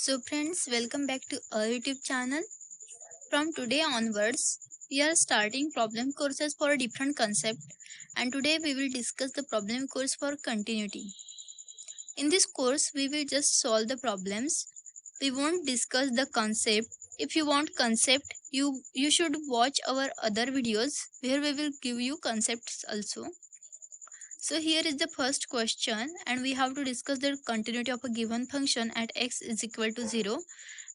So friends, welcome back to our YouTube channel. From today onwards, we are starting problem courses for a different concept, and today we will discuss the problem course for continuity. In this course, we will just solve the problems. We won't discuss the concept. If you want concept, you should watch our other videos where we will give you concepts also. So here is the first question, and we have to discuss the continuity of a given function at x is equal to 0,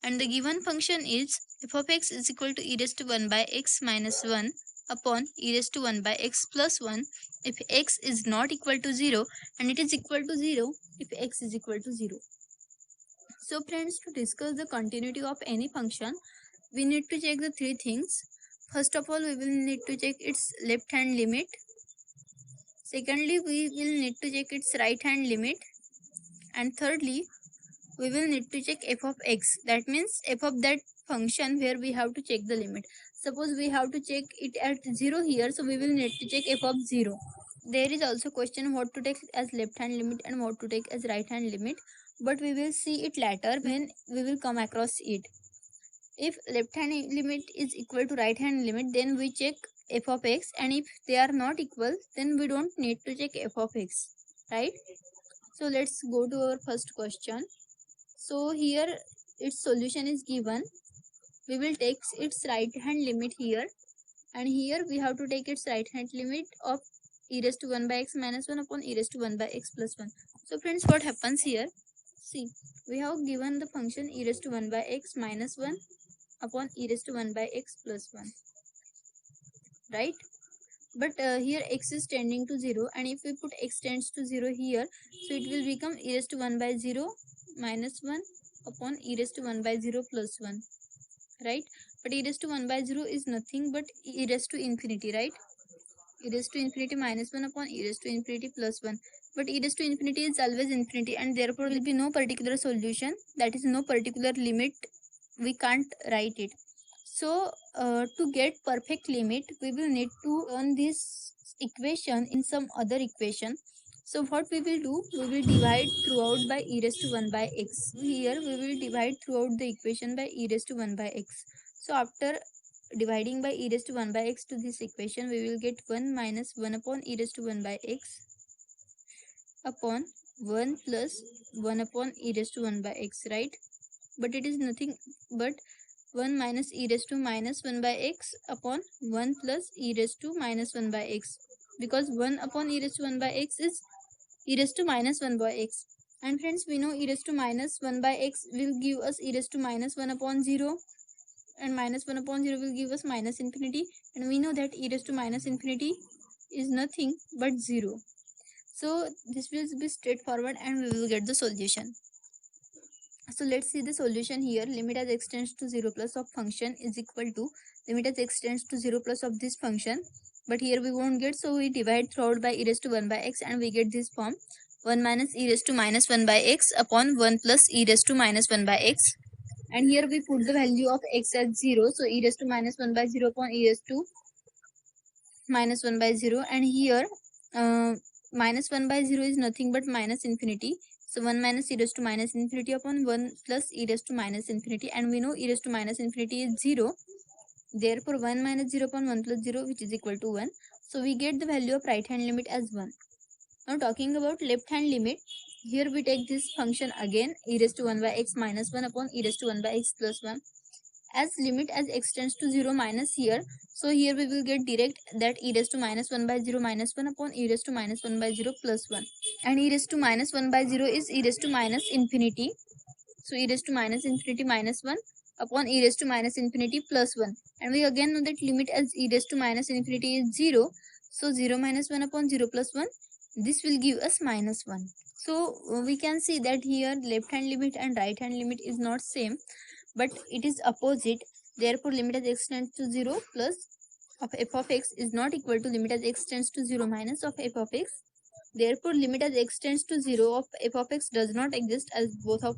and the given function is f of x is equal to e raised to 1 by x minus 1 upon e raised to 1 by x plus 1 if x is not equal to 0, and it is equal to 0 if x is equal to 0. So friends, to discuss the continuity of any function, we need to check the three things. First of all, we will need to check its left hand limit. Secondly, we will need to check its right hand limit. And thirdly, we will need to check f of x. That means f of that function where we have to check the limit. Suppose we have to check it at 0 here, so we will need to check f of 0. There is also question what to take as left hand limit and what to take as right hand limit, but we will see it later when we will come across it. If left hand limit is equal to right hand limit, then we check f of x, and if they are not equal, then we don't need to check f of x, right? So let's go to our first question. So here its solution is given. We will take its right hand limit here, and here we have to take its right hand limit of e raised to 1 by x minus 1 upon e raised to 1 by x plus 1. So friends, what happens here? See, we have given the function e raised to 1 by x minus 1 upon e raised to 1 by x plus 1, right? But here x is tending to 0, and if we put x tends to 0 here, so it will become e raised to 1 by 0 minus 1 upon e raised to 1 by 0 plus 1, right? But e raised to 1 by 0 is nothing but e raised to infinity, right? E raised to infinity minus 1 upon e raised to infinity plus 1. But e raised to infinity is always infinity, and therefore will be no particular solution, that is no particular limit. We can't write it. So to get perfect limit, we will need to turn this equation in some other equation. So what we will do, we will divide throughout by e raised to 1 by x. Here we will divide throughout the equation by e raised to 1 by x. So after dividing by e raised to 1 by x to this equation, we will get 1 minus 1 upon e raised to 1 by x upon 1 plus 1 upon e raised to 1 by x, right? But it is nothing but 1 minus e raised to minus 1 by x upon 1 plus e raised to minus 1 by x, because 1 upon e raised to 1 by x is e raised to minus 1 by x. And friends, we know e raised to minus 1 by x will give us e raised to minus 1 upon 0, and minus 1 upon 0 will give us minus infinity, and we know that e raised to minus infinity is nothing but 0. So this will be straightforward and we will get the solution. So let's see the solution here. Limit as x tends to 0 plus of function is equal to limit as x tends to 0 plus of this function. But here we won't get, so we divide throughout by e raised to 1 by x, and we get this form 1 minus e raised to minus 1 by x upon 1 plus e raised to minus 1 by x. And here we put the value of x as 0. So e raised to minus 1 by 0 upon e raised to minus 1 by 0. And here minus 1 by 0 is nothing but minus infinity. So 1 minus e raised to minus infinity upon 1 plus e raised to minus infinity, and we know e raised to minus infinity is 0. Therefore 1 minus 0 upon 1 plus 0, which is equal to 1. So we get the value of right hand limit as 1. Now talking about left hand limit, here we take this function again, e raised to 1 by x minus 1 upon e raised to 1 by x plus 1 as limit as x tends to 0 minus here. So here we will get direct that e raised to minus 1 by 0 minus 1 upon e raised to minus 1 by 0 plus 1. And e raised to minus 1 by 0 is e raised to minus infinity. So e raised to minus infinity minus 1 upon e raised to minus infinity plus 1. And we again know that limit as e raised to minus infinity is 0. So 0 minus 1 upon 0 plus 1, this will give us minus 1. So we can see that here left hand limit and right hand limit is not same, but it is opposite. Therefore limit as x tends to 0 plus of f of x is not equal to limit as x tends to 0 minus of f of x. Therefore limit as x tends to 0 of f of x does not exist, as both of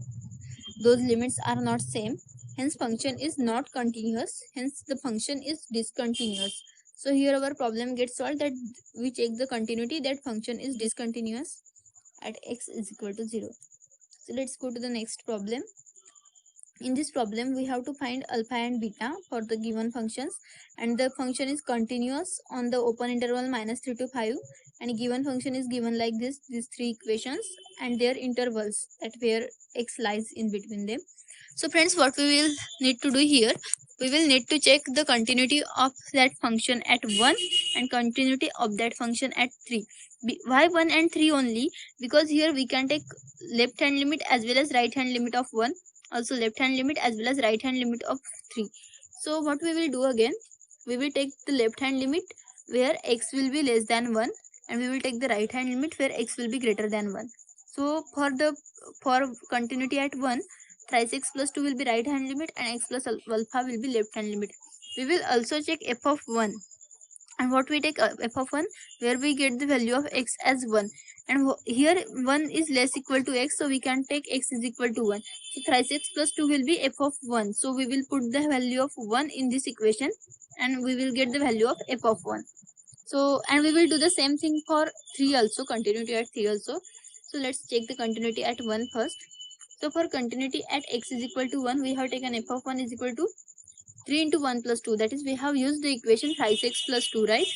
those limits are not same. Hence function is not continuous, hence the function is discontinuous. So here our problem gets solved, that we check the continuity, that function is discontinuous at x is equal to 0. So let's go to the next problem. In this problem, we have to find alpha and beta for the given functions, and the function is continuous on the open interval -3 to 5, and given function is given like this, these three equations and their intervals at where x lies in between them. So friends, what we will need to do here, we will need to check the continuity of that function at 1 and continuity of that function at 3. Why 1 and 3 only? Because here we can take left hand limit as well as right hand limit of 1, also left hand limit as well as right hand limit of 3. So what we will do again, we will take the left hand limit where x will be less than 1, and we will take the right hand limit where x will be greater than 1. So for continuity at 1, thrice x plus 2 will be right hand limit and x plus alpha will be left hand limit. We will also check f of 1, and what we take f of 1 where we get the value of x as 1, and here 1 is less equal to x, so we can take x is equal to 1. So thrice x plus 2 will be f of 1, so we will put the value of 1 in this equation and we will get the value of f of 1. So, and we will do the same thing for 3 also, continuity at 3 also. So let's check the continuity at 1 first. So for continuity at x is equal to 1, we have taken f of 1 is equal to 3 into 1 plus 2, that is we have used the equation thrice x plus 2, right?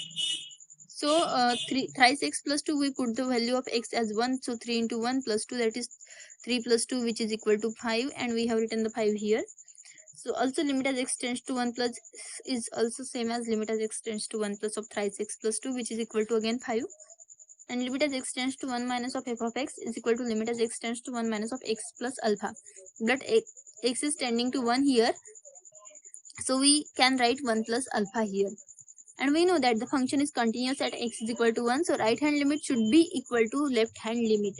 So thrice x plus 2, we put the value of x as 1, so 3 into 1 plus 2, that is 3 plus 2, which is equal to 5, and we have written the 5 here. So also limit as x tends to 1 plus is also same as limit as x tends to 1 plus of thrice x plus 2, which is equal to again 5, and limit as x tends to 1 minus of f of x is equal to limit as x tends to 1 minus of x plus alpha, but x is tending to 1 here, so we can write 1 plus alpha here. And we know that the function is continuous at x is equal to 1, so right hand limit should be equal to left hand limit.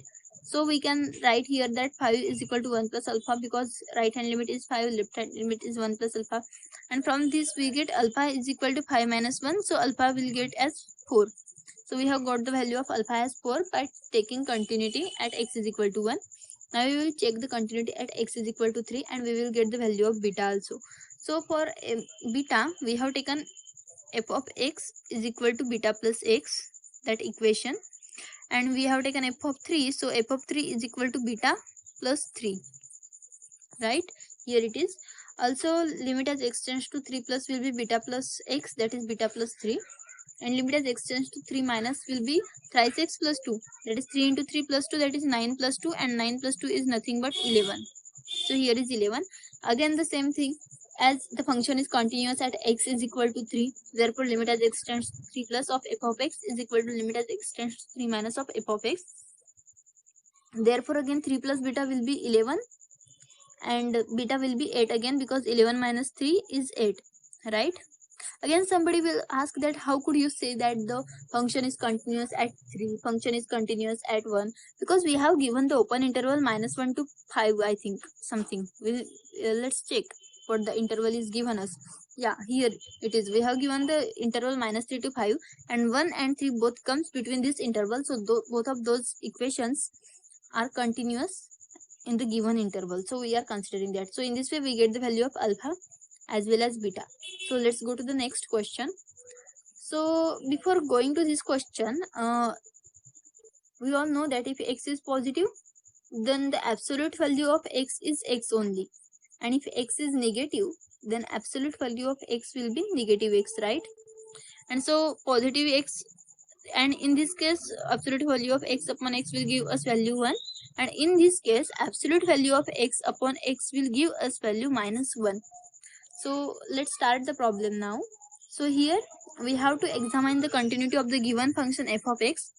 So we can write here that 5 is equal to 1 plus alpha, because right hand limit is 5, left hand limit is 1 plus alpha, and from this we get alpha is equal to 5 minus 1, so alpha will get as 4. So we have got the value of alpha as 4 by taking continuity at x is equal to 1. Now we will check the continuity at x is equal to 3, and we will get the value of beta also. So for beta, we have taken f of x is equal to beta plus x, that equation, and we have taken f of 3, so f of 3 is equal to beta plus 3, right? Here it is. Also limit as x tends to 3 plus will be beta plus x, that is beta plus 3, and limit as x tends to 3 minus will be thrice x plus 2, that is 3 into 3 plus 2, that is 9 plus 2, and 9 plus 2 is nothing but 11. So here is 11. Again the same thing, as the function is continuous at x is equal to 3, therefore limit as x tends to 3 plus of f of x is equal to limit as x tends to 3 minus of f of x. Therefore again 3 plus beta will be 11, and beta will be 8 again, because 11 minus 3 is 8, right? Again somebody will ask that how could you say that the function is continuous at 3, function is continuous at 1, because we have given the open interval -1 to 5, I think something. Let's check what the interval is given us. Yeah, here it is. We have given the interval -3 to 5, and 1 and 3 both comes between this interval, so both of those equations are continuous in the given interval, so we are considering that. So in this way we get the value of alpha as well as beta. So let's go to the next question. So before going to this question, we all know that if x is positive, then the absolute value of x is x only, and if x is negative, then absolute value of x will be negative x, right? And so positive x, and in this case absolute value of x upon x will give us value 1, and in this case absolute value of x upon x will give us value -1. So let's start the problem now. So here we have to examine the continuity of the given function f of x,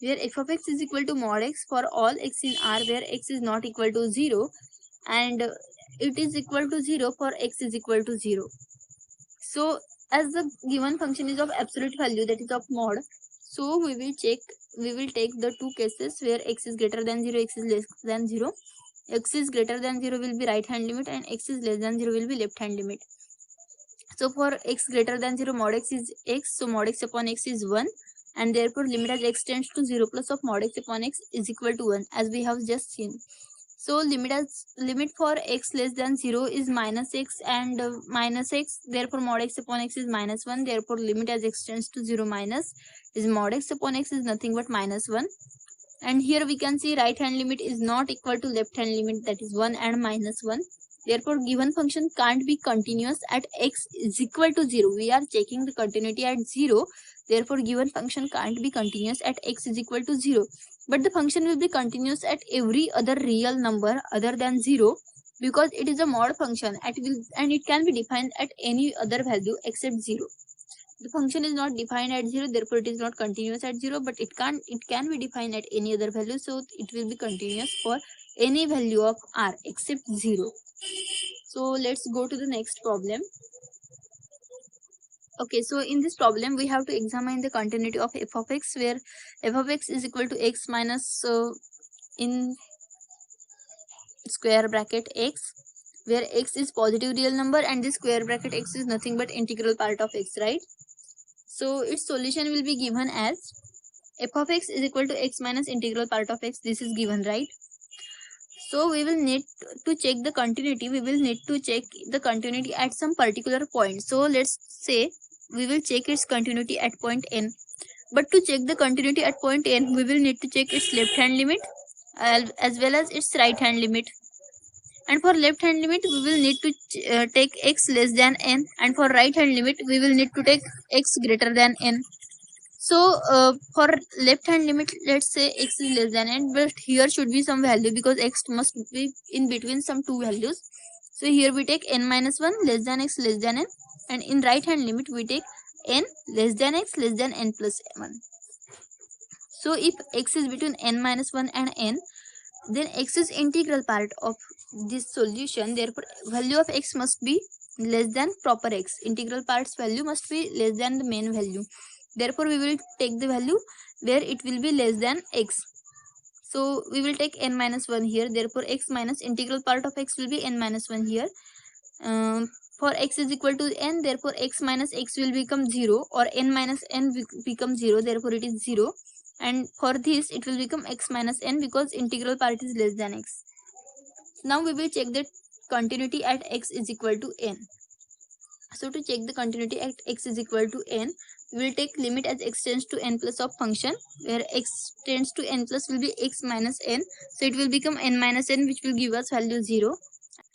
where f of x is equal to mod x for all x in R where x is not equal to 0, and it is equal to 0 for x is equal to 0. So as the given function is of absolute value, that is of mod, so we will take the two cases where x is greater than 0, x is less than 0. X is greater than 0 will be right hand limit, and x is less than 0 will be left hand limit. So for x greater than 0, mod x is x, so mod x upon x is 1, and therefore limit as x tends to 0 plus of mod x upon x is equal to 1, as we have just seen. So limit for x less than 0 is minus x and minus x, therefore mod x upon x is -1, therefore limit as x tends to 0 minus is mod x upon x is nothing but -1. And here we can see right hand limit is not equal to left hand limit, that is 1 and -1. Therefore, given function can't be continuous at x is equal to 0. We are checking the continuity at 0. Therefore, given function can't be continuous at x is equal to 0. But the function will be continuous at every other real number other than 0, because it is a mod function and it can be defined at any other value except 0. The function is not defined at 0, therefore it is not continuous at 0, but it can be defined at any other value, so it will be continuous for any value of r except 0. So let's go to the next problem. Okay, so in this problem we have to examine the continuity of f of x, where f of x is equal to x minus in square bracket x, where x is positive real number and this square bracket x is nothing but integral part of x, right? So its solution will be given as f of x is equal to x minus integral part of x. This is given, right? So we will need to check the continuity. We will need to check the continuity at some particular point. So let's say we will check its continuity at point n. But to check the continuity at point n, we will need to check its left hand limit as well as its right hand limit. And for left hand limit, we will need to take x less than n, and for right hand limit, we will need to take x greater than n. So for left hand limit, let's say x is less than n, but here should be some value because x must be in between some two values. So here we take n minus 1 less than x less than n, and in right hand limit we take n less than x less than n plus 1. So if x is between n minus 1 and n, then x is integral part of this solution. Therefore, value of x must be less than proper x. Integral part's value must be less than the main value. Therefore, we will take the value where it will be less than x. So we will take n minus 1 here. Therefore, x minus integral part of x will be n minus 1 here. For x is equal to n, therefore x minus x will become 0, or n minus n become 0. Therefore, it is 0. And for this, it will become x minus n because integral part is less than x. Now we will check the continuity at x is equal to n. So to check the continuity at x is equal to n, we will take limit as x tends to n plus of function, where x tends to n plus will be x minus n. So it will become n minus n, which will give us value 0.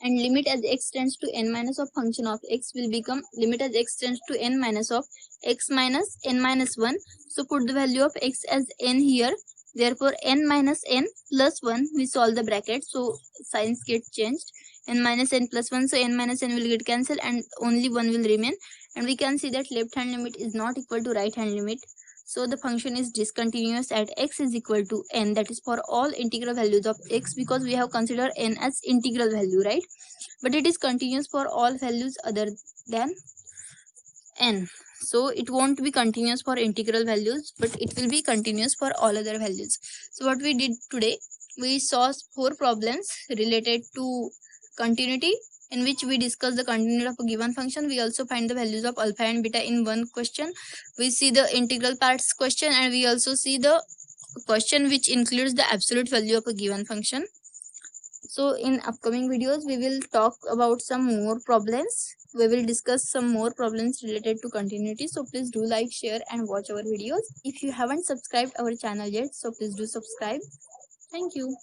And limit as x tends to n minus of function of x will become limit as x tends to n minus of x minus n minus 1. So put the value of x as n here. Therefore n minus n plus 1, we solve the bracket, so signs get changed. N minus n plus 1, so n minus n will get cancelled and only 1 will remain. And we can see that left hand limit is not equal to right hand limit. So the function is discontinuous at x is equal to n, that is for all integral values of x, because we have considered n as integral value, right? But it is continuous for all values other than n. So it won't be continuous for integral values, but it will be continuous for all other values. So what we did today, we saw 4 problems related to continuity, in which we discuss the continuity of a given function. We also find the values of alpha and beta in one question. We see the integral parts question, and we also see the question which includes the absolute value of a given function. So in upcoming videos, we will talk about some more problems. We will discuss some more problems related to continuity. So please do like, share and watch our videos. If you haven't subscribed our channel yet, so please do subscribe. Thank you.